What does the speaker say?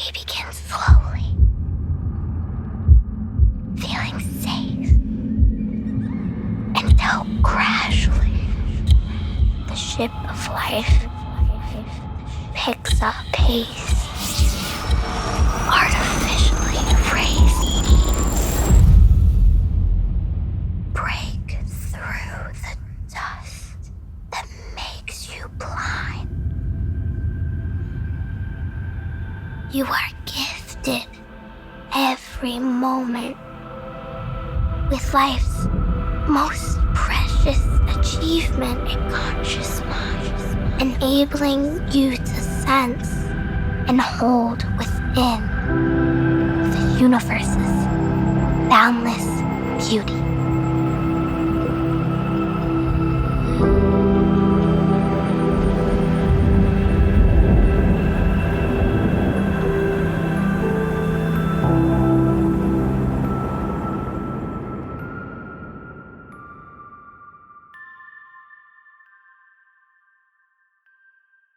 we begin slowly, feeling safe, until gradually the ship of life picks up pace, artificially raised, break through the dust that makes you blind. You are gifted every moment with life's most precious achievement in conscious mind, enabling you to sense and hold within the universe's boundless beauty.